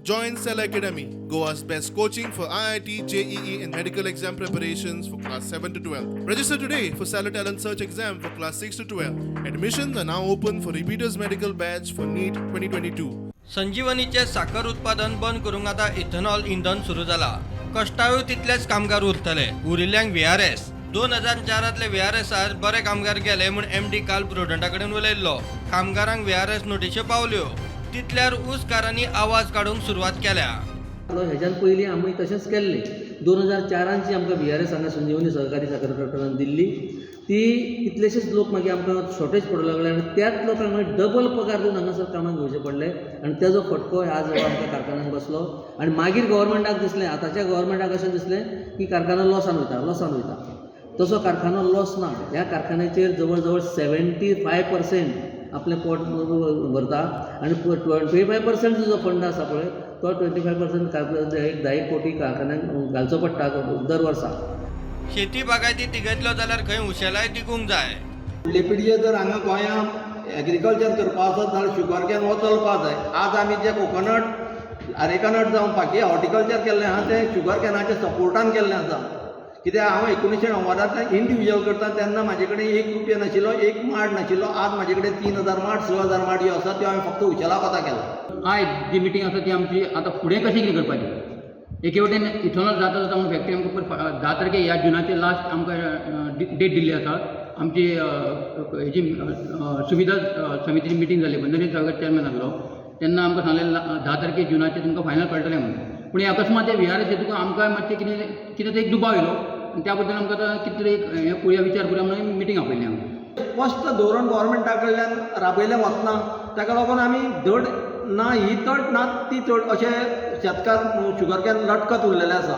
Join Cell Academy, Goa's best coaching for IIT, JEE and medical exam preparations for class 7 to 12. Register today for Cell Talent Search exam for class 6 to 12. Admissions are now open for repeaters medical batch for NEET 2022. संजीवनीचे साखर उत्पादन बंद करूंक आता ethanol इंधन सुरू जाला. कष्टाळू तितलेच कामगार उरतले. उरिल्ल्यांक VRS 2004 VRS आज बरे कामगार गेले म्हूण MD काल प्रुडंटा कडेन उलयल्लो. कामगारांक VRS नोटीश्यो पावल्यो. तितल्यार ऊसकारांनी आवाज काडूंक सुरवात केल्या. हेच्यान पयलीं आमी तशेंच केल्लें 2004 जी आमकां VRS हांगा संजीवनी सहकारी साखर कारखान्यान दिल्ली ती कितलेशेच लोक मागीर आमकां शॉर्टेज पडूंक लागले आनी त्याच लोकांक मागीर डबल पगार दिवन हांगासर कामाक घेवचें पडलें आनी तेजो फटको आज आमकां कारखान्याक बसलो आनी मागीर गव्हर्मेंटाक दिसलें आतांच्या गव्हर्मेंटाक अशें दिसलें की कारखानो लॉसान वयता तसो कारखानो लॉस ना. ह्या कारखान्याचेर जवळ जवळ 75% आपलें पोट भरता आनी 25% जो फंड आसा पळय तो 25% एक 10 कोटी कारखान्यांक घालचो पडटा दर वर्सा. शेती बागायती तिगयतलो जाल्यार खंय उशेलाय दिकूंक जाय. लेपिडीचे जर हांगा गोंयांत एग्रीकल्चर करपा आसत जाल्यार शुगर कॅन हो चलपा जाय. आज आमी जे कोकोनट आरेकानट जावं बाकी हॉर्टिकल्चर केल्लें आहा तें शुगर कॅनाच्या सपोर्टान केल्लें आसा. कित्याक हांव 1990 इंडिविज्युअल करता तेन्ना म्हाजे कडेन 1 रुपया नाशिल्लो, 1 माड नाशिल्लो. आज म्हाजे कडेन 3000 माड 6000 माड ज्यो आसा त्यो हांवें फक्त उशेला कोता केला. आयज जी मिटींग आसा ती आमची आतां फुडें कशी कितें करपाची. एके वटेन इथेनॉल जाता म्हणून फॅक्टरी आमकां 10 तारखेर ह्या जुनाचे लास्ट आमकां डेट दिल्ली आसा. आमची हेची सुविधा समितीची मिटींग जाली बंदरी सागर चॅरमॅन आसलो तेन्ना आमकां सांगलें 10 तारखेर जुनाचेर तुमकां फायनल कळटलें म्हणून. पूण अकस्मात ते VRS तुका आमकां मातशें कितें तरी एक दुबाव येयलो आनी त्या बद्दल आमकां आतां कितें तरी हें पळोवया विचार करूया म्हणून मिटींग आपयली आमकां. स्पश्ट धोरण गव्हर्मेंटा कडल्यान राबयलें वचना ताका लागून आमी धड ना ही तड ना ती तड अशें शेतकार शुगर कॅन लटकत उरलेले आसा.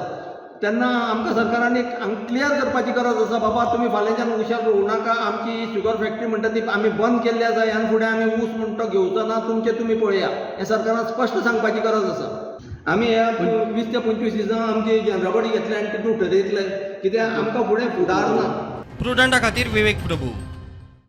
तेन्ना आमकां सरकारान एक क्लियर करपाची गरज आसा. बाबा तुमी फाल्यांच्यान उशार रोवं नाका. आमची शुगर फॅक्टरी म्हणटा ती आमी बंद केल्ली आसा. ह्यान फुडें आमी ऊस म्हणटा घेवचो ना. तुमचें तुमी पळया हें सरकारान स्पश्ट सांगपाची गरज आसा. आमी ह्या 20 ते 25 दिसां आमची जनरल बॉडी घेतली आनी तितून ठरयतले कित्याक आमकां फुडें फुडार ना. प्रुडंटा खातीर विवेक प्रभू.